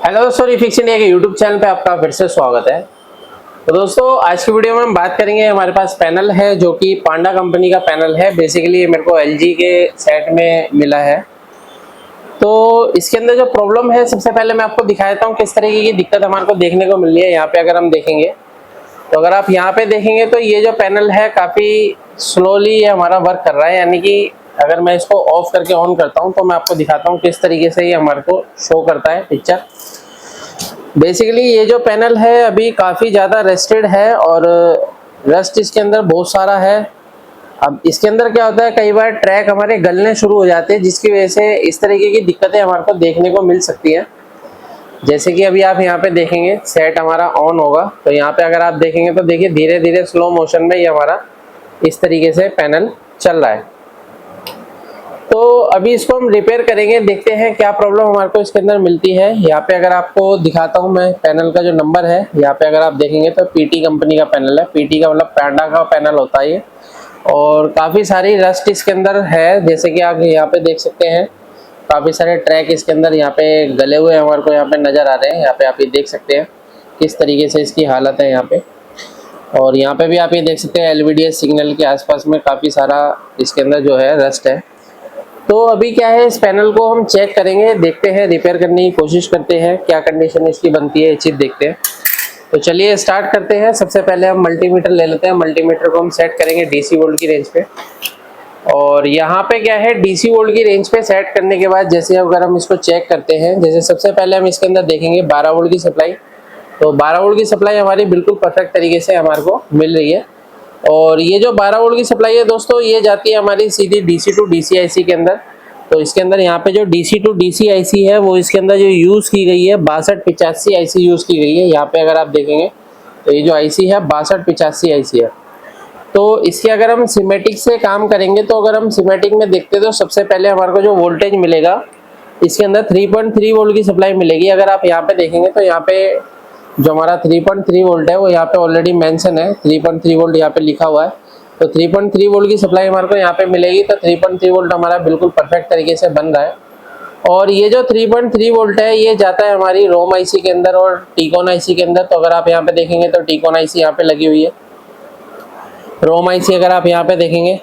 Hello दोस्तों, refix India के YouTube channel पे आपका फिर से स्वागत है। तो दोस्तों आज की वीडियो में हम बात करेंगे। हमारे पास पैनल है जो कि पांडा कंपनी का पैनल है। बेसिकली मेरे को एलजी के सेट में मिला है। तो इसके अंदर जो प्रॉब्लम है, सबसे पहले मैं आपको दिखा देता हूँ किस तरीके की दिक्कत हमारे को देखने को मिल रही है। यहाँ पे अगर हम देखेंगे तो अगर आप यहाँ पे देखेंगे तो ये जो पैनल है काफ़ी स्लोली ये हमारा वर्क कर रहा है। यानी कि अगर मैं इसको ऑफ करके ऑन करता हूँ तो मैं आपको दिखाता हूँ किस तरीके से ये हमारे को शो करता है पिक्चर। बेसिकली ये जो पैनल है अभी काफ़ी ज़्यादा रस्टेड है और रस्ट इसके अंदर बहुत सारा है। अब इसके अंदर क्या होता है, कई बार ट्रैक हमारे गलने शुरू हो जाते हैं, जिसकी वजह से इस तरीके की दिक्कतें हमारे को देखने को मिल सकती हैं। जैसे कि अभी आप यहाँ पे देखेंगे सेट हमारा ऑन होगा तो यहाँ पे अगर आप देखेंगे तो देखिए धीरे धीरे स्लो मोशन में ये हमारा इस तरीके से पैनल चल रहा है। तो अभी इसको हम रिपेयर करेंगे, देखते हैं क्या प्रॉब्लम हमारे को इसके अंदर मिलती है। यहाँ पे अगर आपको दिखाता हूँ मैं पैनल का जो नंबर है, यहाँ पे अगर आप देखेंगे तो पीटी कंपनी का पैनल है। पीटी का मतलब पांडा का पैनल होता है ये। और काफ़ी सारी रस्ट इसके अंदर है, जैसे कि आप यहाँ पे देख सकते हैं काफ़ी सारे ट्रैक इसके अंदर यहाँ पे गले हुए हमारे को यहाँ पे नज़र आ रहे हैं। यहाँ पे आप ये देख सकते हैं किस तरीके से इसकी हालत है यहाँ पे। और यहाँ पे भी आप ये देख सकते हैं एलवीडीएस सिग्नल के आसपास में काफ़ी सारा इसके अंदर जो है रस्ट है। तो अभी क्या है, इस पैनल को हम चेक करेंगे, देखते हैं, रिपेयर करने की कोशिश करते हैं, क्या कंडीशन इसकी बनती है ये चीज़ देखते हैं। तो चलिए स्टार्ट करते हैं। सबसे पहले हम मल्टीमीटर ले लेते हैं। मल्टीमीटर को हम सेट करेंगे डीसी वोल्ट की रेंज पे। और यहाँ पे क्या है, डीसी वोल्ट की रेंज पे सेट करने के बाद जैसे अगर हम इसको चेक करते हैं, जैसे सबसे पहले हम इसके अंदर देखेंगे 12 वोल्ट की सप्लाई। तो 12 वोल्ट की सप्लाई हमारी बिल्कुल परफेक्ट तरीके से हमारे को मिल रही है। और ये जो 12 वोल्ट की सप्लाई है दोस्तों, ये जाती है हमारी सीधी डीसी टू डीसी आईसी के अंदर। तो इसके अंदर यहाँ पे जो डीसी टू डीसी आईसी है वो इसके अंदर जो यूज़ की गई है 6285 आईसी यूज़ की गई है। यहाँ पे अगर आप देखेंगे तो ये जो आईसी है 6285 आईसी है। तो इसके अगर हम सिमेटिक से काम करेंगे तो अगर हम सिमेटिक में देखते हैं तो सबसे पहले हमारे को जो वोल्टेज मिलेगा इसके अंदर 3.3 वोल्ट की सप्लाई मिलेगी। अगर आप यहाँ पे देखेंगे तो यहाँ पे जो हमारा 3.3 वोल्ट है वो यहाँ पे ऑलरेडी मेंशन है, 3.3 वोल्ट यहाँ पे लिखा हुआ है। तो 3.3 वोल्ट की सप्लाई हमारे को यहाँ पे मिलेगी। तो 3.3 वोल्ट हमारा बिल्कुल परफेक्ट तरीके से बन रहा है। और ये जो 3.3 वोल्ट है ये जाता है हमारी रोम आईसी के अंदर और टीकॉन आईसी के अंदर। तो अगर आप यहाँ पे देखेंगे तो टीकॉन आईसी यहाँ पे लगी हुई है। रोम आईसी अगर आप यहाँ पे देखेंगे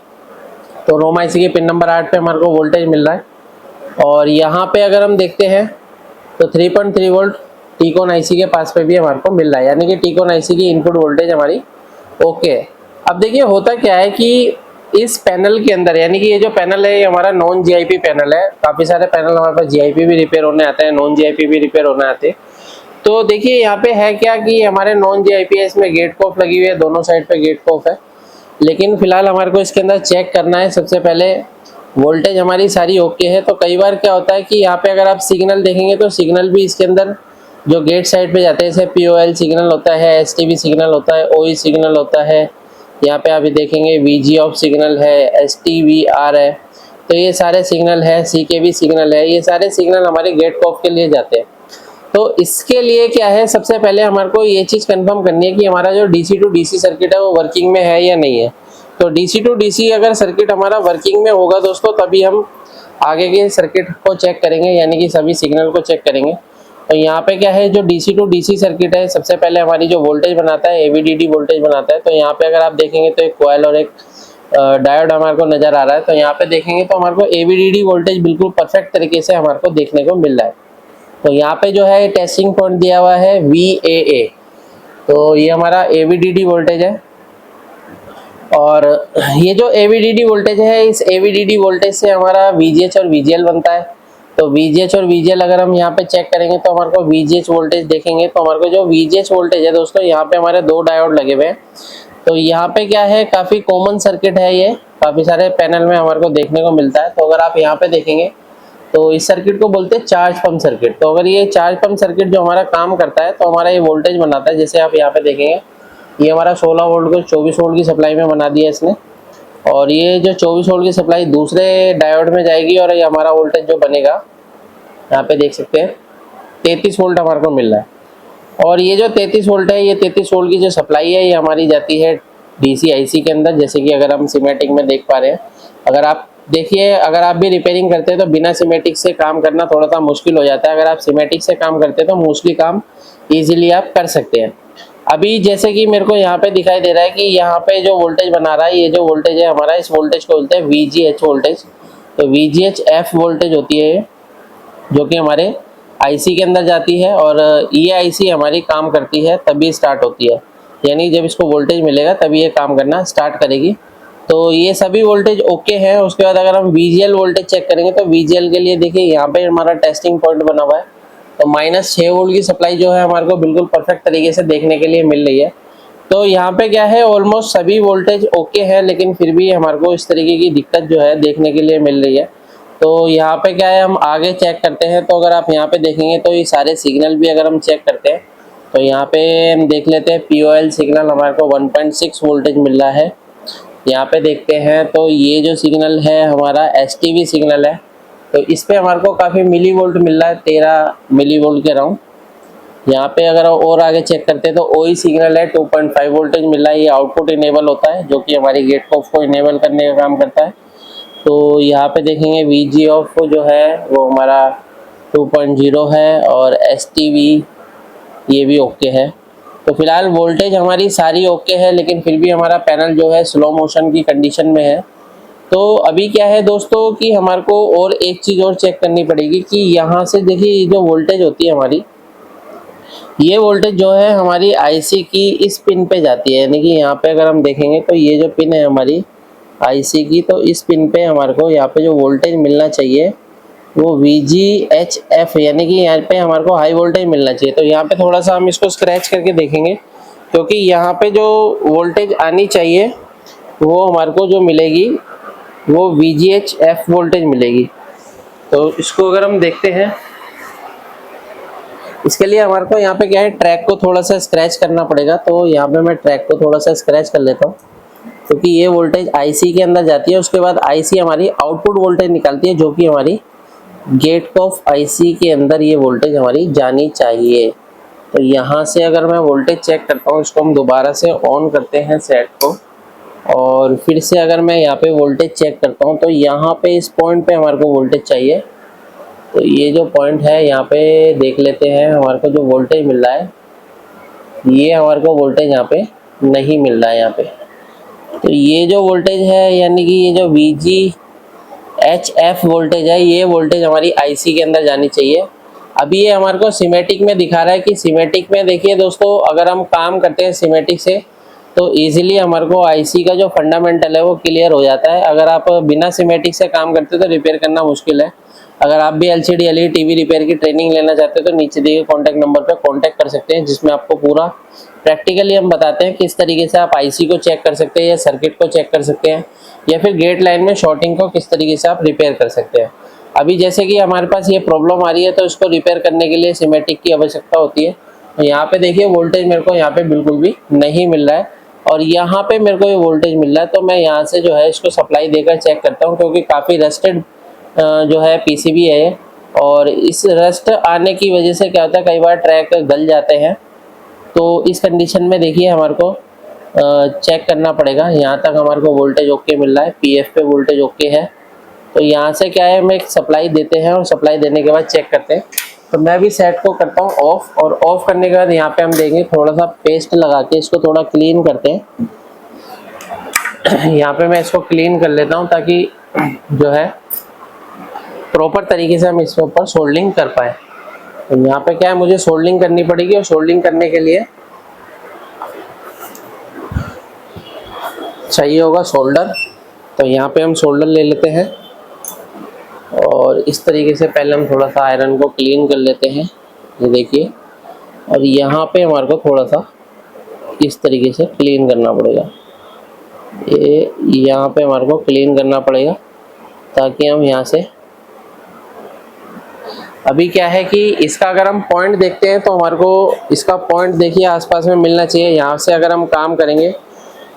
तो रोम आईसी के पिन नंबर 8 पे हमारे को वोल्टेज मिल रहा है। और यहाँ पे अगर हम देखते हैं तो 3.3 वोल्ट टीकॉन आईसी के पास पे भी हमारे को मिल रहा है, यानी कि टीकॉन आईसी की इनपुट वोल्टेज हमारी ओके है। अब देखिए होता क्या है कि इस पैनल के अंदर, यानी कि ये जो पैनल है ये हमारा नॉन जीआईपी पैनल है। काफ़ी सारे पैनल हमारे पास जीआईपी भी रिपेयर होने आते हैं, नॉन जीआईपी भी रिपेयर होने आते हैं। तो देखिए यहाँ पे है क्या कि हमारे नॉन जीआईपी है, इसमें गेट कॉफ लगी हुई है, दोनों साइड पे गेट कॉफ है। लेकिन फिलहाल हमारे को इसके अंदर चेक करना है। सबसे पहले वोल्टेज हमारी सारी ओके है। तो कई बार क्या होता है कि यहाँ पे अगर आप सिग्नल देखेंगे तो सिग्नल भी इसके अंदर जो गेट साइड पे जाते हैं, जैसे पीओएल सिग्नल होता है, एसटीबी सिग्नल होता है, ओई सिग्नल होता है, यहाँ पे अभी देखेंगे वीजी ऑफ सिग्नल है, एसटीवीआर है। तो ये सारे सिग्नल है, सीकेबी सिग्नल है, ये सारे सिग्नल हमारे गेट कॉफ के लिए जाते हैं। तो इसके लिए क्या है, सबसे पहले हमारे को ये चीज़ कंफर्म करनी है कि हमारा जो डीसी टू डीसी सर्किट है वो वर्किंग में है या नहीं है। तो डीसी टू डीसी अगर सर्किट हमारा वर्किंग में होगा दोस्तों तभी हम आगे के सर्किट को चेक करेंगे, यानी कि सभी सिग्नल को चेक करेंगे। तो यहाँ पे क्या है, जो डीसी टू डीसी सर्किट है सबसे पहले हमारी जो वोल्टेज बनाता है एवीडीडी वोल्टेज बनाता है। तो यहाँ पे अगर आप देखेंगे तो एक कॉइल और एक डायोड हमारे को नजर आ रहा है। तो यहाँ पे देखेंगे तो हमारे को एवीडीडी वोल्टेज बिल्कुल परफेक्ट तरीके से हमारे को देखने को मिल रहा है। तो यहाँ पे जो है टेस्टिंग पॉइंट दिया हुआ है VAA। तो ये हमारा एवीडीडी वोल्टेज है। और ये जो एवीडीडी वोल्टेज है, इस एवीडीडी वोल्टेज से हमारा VGH और VGL बनता है। तो VGH और VGL अगर हम यहाँ पे चेक करेंगे तो हमारे को VGH वोल्टेज देखेंगे तो हमारे को जो VGH वोल्टेज है दोस्तों, यहाँ पे हमारे 2 डायोड लगे हुए हैं। तो यहाँ पे क्या है, काफ़ी कॉमन सर्किट है, ये काफ़ी सारे पैनल में हमारे को देखने को मिलता है। तो अगर आप यहाँ पे देखेंगे तो इस सर्किट को बोलते हैं चार्ज पंप सर्किट। तो अगर ये चार्ज पंप सर्किट जो हमारा काम करता है तो हमारा ये वोल्टेज बनाता है। जैसे आप यहाँ पे देखेंगे ये हमारा 16 वोल्ट को 24 वोल्ट की सप्लाई में बना दिया इसने। और ये जो 24 वोल्ट की सप्लाई दूसरे डायोड में जाएगी और ये हमारा वोल्टेज जो बनेगा यहाँ पे देख सकते हैं 33 वोल्ट हमारे को मिल रहा है। और ये जो 33 वोल्ट है, ये 33 वोल्ट की जो सप्लाई है ये हमारी जाती है डीसी आईसी के अंदर। जैसे कि अगर हम सिमेटिक में देख पा रहे हैं, अगर आप देखिए अगर आप भी रिपेयरिंग करते हैं तो बिना सिमेटिक से काम करना थोड़ा सा मुश्किल हो जाता है। अगर आप सिमेटिक से काम करते हैं तो मोस्टली काम इजीली आप कर सकते हैं। अभी जैसे कि मेरे को यहाँ पे दिखाई दे रहा है कि यहाँ पे जो वोल्टेज बना रहा है, ये जो वोल्टेज है हमारा, इस वोल्टेज को बोलते हैं VGH वोल्टेज। तो VGH-F वोल्टेज होती है जो कि हमारे आईसी के अंदर जाती है, और ये आईसी हमारी काम करती है तभी स्टार्ट होती है, यानी जब इसको वोल्टेज मिलेगा तभी ये काम करना स्टार्ट करेगी। तो ये सभी वोल्टेज ओके हैं। उसके बाद अगर हम VGL वोल्टेज चेक करेंगे तो VGL के लिए देखिए यहाँ पे हमारा टेस्टिंग पॉइंट बना हुआ है। तो -6 वोल्ट की सप्लाई जो है हमारे को बिल्कुल परफेक्ट तरीके से देखने के लिए मिल रही है। तो यहाँ पे क्या है, ऑलमोस्ट सभी वोल्टेज ओके है, लेकिन फिर भी हमारे को इस तरीके की दिक्कत जो है देखने के लिए मिल रही है। तो यहाँ पे क्या है, हम आगे चेक करते हैं। तो अगर आप यहाँ पे देखेंगे तो ये सारे सिग्नल भी अगर हम चेक करते हैं तो यहाँ पे हम देख लेते हैं POL सिग्नल हमारे को 1.6 वोल्टेज मिल रहा है। यहाँ पे देखते हैं तो ये जो सिग्नल है हमारा STV सिग्नल है, तो इस पे हमारे को काफ़ी मिली वोल्ट मिल रहा है, 13 मिली वोल्ट के अराउंड। यहाँ पे अगर और आगे चेक करते हैं तो OE सिग्नल है 2.5 वोल्टेज मिल रहा है। ये आउटपुट इनेबल होता है जो कि हमारी गेट ऑफ को इनेबल करने का काम करता है। तो यहाँ पे देखेंगे VG ऑफ जो है वो हमारा 2.0 है, और STV ये भी ओके है। तो फिलहाल वोल्टेज हमारी सारी ओके है, लेकिन फिर भी हमारा पैनल जो है स्लो मोशन की कंडीशन में है। तो अभी क्या है दोस्तों कि हमारे को और एक चीज़ और चेक करनी पड़ेगी कि यहाँ से देखिए ये जो वोल्टेज होती है हमारी, ये वोल्टेज जो है हमारी आईसी की इस पिन पे जाती है, यानी कि यहाँ पे अगर हम देखेंगे तो ये जो पिन है हमारी आईसी की, तो इस पिन पे हमारे को यहाँ पे जो वोल्टेज मिलना चाहिए वो VGHF, यानी कि यहाँ पे हमारे को हाई वोल्टेज मिलना चाहिए। तो यहाँ पे थोड़ा सा हम इसको स्क्रैच करके देखेंगे, क्योंकि यहाँ पे जो वोल्टेज आनी चाहिए वो हमारे को जो मिलेगी वो VGHF वोल्टेज मिलेगी। तो इसको अगर हम देखते हैं, इसके लिए हमारे को यहाँ पे क्या है, ट्रैक को थोड़ा सा स्क्रैच करना पड़ेगा। तो यहाँ पे मैं ट्रैक को थोड़ा सा स्क्रैच कर लेता हूँ, क्योंकि ये वोल्टेज आईसी के अंदर जाती है। उसके बाद आईसी हमारी आउटपुट वोल्टेज निकालती है, जो कि हमारी गेट ऑफ आईसी के अंदर ये वोल्टेज हमारी जानी चाहिए। तो यहाँ से अगर मैं वोल्टेज चेक करता हूँ, इसको हम दोबारा से ऑन करते हैं सेट को, और फिर से अगर मैं यहाँ पे वोल्टेज चेक करता हूँ तो यहाँ पे इस पॉइंट पे हमारे को वोल्टेज चाहिए। तो ये जो पॉइंट है यहाँ पे देख लेते हैं, हमारे को जो वोल्टेज मिल रहा है ये हमारे को वोल्टेज यहाँ पे नहीं मिल रहा है यहाँ पे। तो ये जो वोल्टेज है, यानी कि ये जो VGHF वोल्टेज है, ये वोल्टेज हमारी आईसी के अंदर जानी चाहिए। अभी ये हमारे को सिमेटिक में दिखा रहा है कि सिमेटिक में देखिए दोस्तों, अगर हम काम करते हैं सिमेटिक से तो इजीली हमारे को आईसी का जो फंडामेंटल है वो क्लियर हो जाता है। अगर आप बिना सिमेटिक से काम करते हैं तो रिपेयर करना मुश्किल है। अगर आप भी LCD LED TV रिपेयर की ट्रेनिंग लेना चाहते हैं तो नीचे दिए गए कॉन्टैक्ट नंबर पर कॉन्टैक्ट कर सकते हैं, जिसमें आपको पूरा प्रैक्टिकली हम बताते हैं किस तरीके से आप आईसी को चेक कर सकते हैं, या सर्किट को चेक कर सकते हैं, या फिर गेट लाइन में शॉर्टिंग को किस तरीके से आप रिपेयर कर सकते हैं। अभी जैसे कि हमारे पास ये प्रॉब्लम आ रही है, तो इसको रिपेयर करने के लिए सिमेटिक की आवश्यकता होती है। तो यहाँ पे देखिए वोल्टेज मेरे को यहाँ पे बिल्कुल भी नहीं मिल रहा है, और यहाँ पे मेरे को ये वोल्टेज मिल रहा है। तो मैं यहाँ से जो है इसको सप्लाई देकर चेक करता हूँ, क्योंकि काफ़ी रस्टेड जो है PCB है, और इस रस्ट आने की वजह से क्या होता है, कई बार ट्रैक गल जाते हैं। तो इस कंडीशन में देखिए हमारे को चेक करना पड़ेगा। यहाँ तक हमारे को वोल्टेज ओके मिल रहा है, PF पे वोल्टेज ओके है। तो यहाँ से क्या है, हम एक सप्लाई देते हैं, और सप्लाई देने के बाद चेक करते हैं। तो मैं भी सेट को करता हूँ ऑफ, और ऑफ करने के बाद यहाँ पे हम देंगे थोड़ा सा पेस्ट लगा के इसको थोड़ा क्लीन करते हैं। यहाँ पे मैं इसको क्लीन कर लेता हूँ ताकि जो है प्रॉपर तरीके से हम इसके ऊपर सोल्डरिंग कर पाए। तो यहाँ पे क्या है, मुझे सोल्डरिंग करनी पड़ेगी, और सोल्डरिंग करने के लिए चाहिए होगा सोल्डर। तो यहाँ पे हम सोल्डर ले लेते हैं, और इस तरीके से पहले हम थोड़ा सा आयरन को क्लीन कर लेते हैं, ये देखिए। और यहाँ पे हमारे को थोड़ा सा इस तरीके से क्लीन करना पड़ेगा, ये यहाँ पे हमारे को क्लीन करना पड़ेगा, ताकि हम यहाँ से, अभी क्या है कि इसका अगर हम पॉइंट देखते हैं तो हमारे को इसका पॉइंट देखिए आसपास में मिलना चाहिए। यहाँ से अगर हम काम करेंगे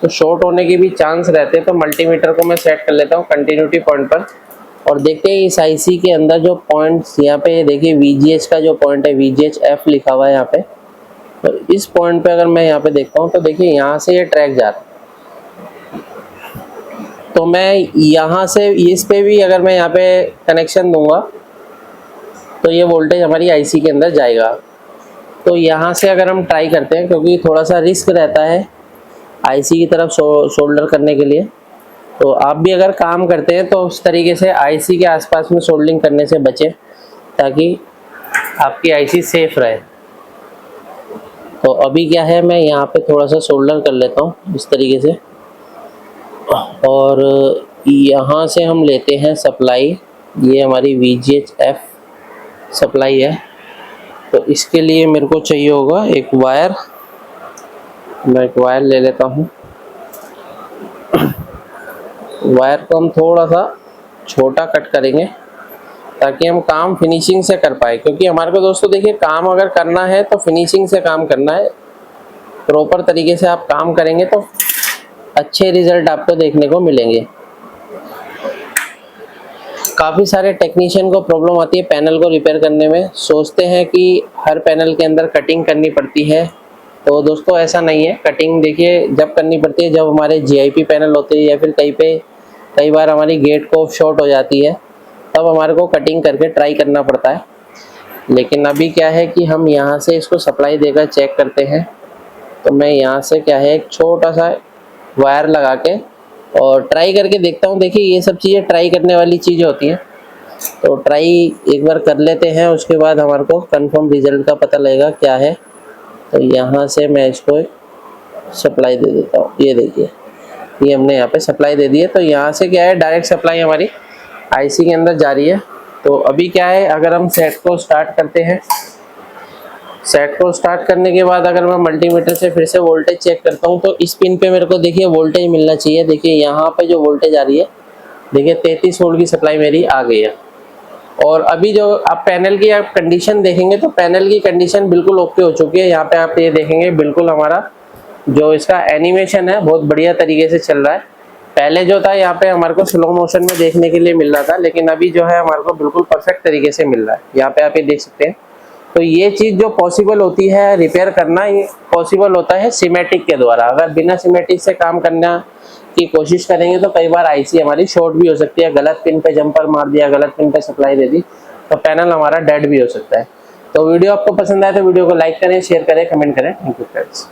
तो शॉर्ट होने के भी चांस रहते हैं। तो मल्टीमीटर को मैं सेट कर लेता हूँ कंटिन्यूटी पॉइंट पर, और देखते हैं इस आईसी के अंदर जो पॉइंट्स, यहाँ पे देखिए VGH का जो पॉइंट है VGHF लिखा हुआ है यहाँ पे। तो इस पॉइंट पे अगर मैं यहाँ पे देखता हूँ तो देखिए यहाँ से ये ट्रैक जा रहा है, तो मैं यहाँ से इस पे भी अगर मैं यहाँ पे कनेक्शन दूंगा तो ये वोल्टेज हमारी आईसी के अंदर जाएगा। तो यहाँ से अगर हम ट्राई करते हैं, क्योंकि थोड़ा सा रिस्क रहता है आईसी की तरफ सोल्डर करने के लिए, तो आप भी अगर काम करते हैं तो उस तरीके से आईसी के आसपास में सोल्डरिंग करने से बचें, ताकि आपकी आईसी सेफ रहे। तो अभी क्या है, मैं यहाँ पे थोड़ा सा सोल्डर कर लेता हूँ इस तरीके से, और यहाँ से हम लेते हैं सप्लाई। ये हमारी VGHF सप्लाई है। तो इसके लिए मेरे को चाहिए होगा एक वायर। मैं एक वायर ले लेता हूँ। वायर को हम थोड़ा सा छोटा कट करेंगे ताकि हम काम फिनिशिंग से कर पाए, क्योंकि हमारे को दोस्तों देखिए, काम अगर करना है तो फिनिशिंग से काम करना है। प्रॉपर तरीके से आप काम करेंगे तो अच्छे रिजल्ट आपको देखने को मिलेंगे। काफ़ी सारे टेक्नीशियन को प्रॉब्लम आती है पैनल को रिपेयर करने में। सोचते हैं कि हर पैनल के अंदर कटिंग करनी पड़ती है, तो दोस्तों ऐसा नहीं है। कटिंग देखिए जब करनी पड़ती है, जब हमारे GIP पैनल होते हैं या फिर कई बार हमारी गेट को शॉर्ट हो जाती है, तब हमारे को कटिंग करके ट्राई करना पड़ता है। लेकिन अभी क्या है कि हम यहाँ से इसको सप्लाई देकर चेक करते हैं। तो मैं यहाँ से क्या है, एक छोटा सा वायर लगा के और ट्राई करके देखता हूँ। देखिए ये सब चीज़ें ट्राई करने वाली चीज़ें होती हैं, तो ट्राई एक बार कर लेते हैं, उसके बाद हमारे को कंफर्म रिजल्ट का पता लगेगा क्या है। तो यहाँ से मैं इसको सप्लाई दे देता हूँ। ये देखिए, ये हमने यहाँ पे सप्लाई दे दी है। तो यहाँ से क्या है, डायरेक्ट सप्लाई हमारी आईसी के अंदर जा रही है। तो अभी क्या है, अगर हम सेट को स्टार्ट करते हैं, सेट को स्टार्ट करने के बाद अगर मैं मल्टीमीटर से फिर से वोल्टेज चेक करता हूँ, तो इस पिन पे मेरे को देखिए वोल्टेज मिलना चाहिए। देखिए यहाँ पे जो वोल्टेज आ रही है, देखिए 33 वोल्ट की सप्लाई मेरी आ गई है। और अभी जो आप पैनल की आप कंडीशन देखेंगे, तो पैनल की कंडीशन बिल्कुल ओके हो चुकी है। यहाँ पे आप ये देखेंगे, बिल्कुल हमारा जो इसका एनिमेशन है बहुत बढ़िया तरीके से चल रहा है। पहले जो था यहाँ पे हमारे को स्लो मोशन में देखने के लिए मिल रहा था, लेकिन अभी जो है हमारे को बिल्कुल परफेक्ट तरीके से मिल रहा है। यहाँ पे आप ये देख सकते हैं। तो ये चीज़ जो पॉसिबल होती है रिपेयर करना, ये पॉसिबल होता है सिमेटिक के द्वारा। अगर बिना सिमेटिक से काम करना की कोशिश करेंगे तो कई बार आईसी हमारी शॉर्ट भी हो सकती है। गलत पिन पे जंपर मार दिया, गलत पिन पे सप्लाई दे दी, तो पैनल हमारा डेड भी हो सकता है। तो वीडियो आपको पसंद आए तो वीडियो को लाइक करें, शेयर करें, कमेंट करें। Thank you friends.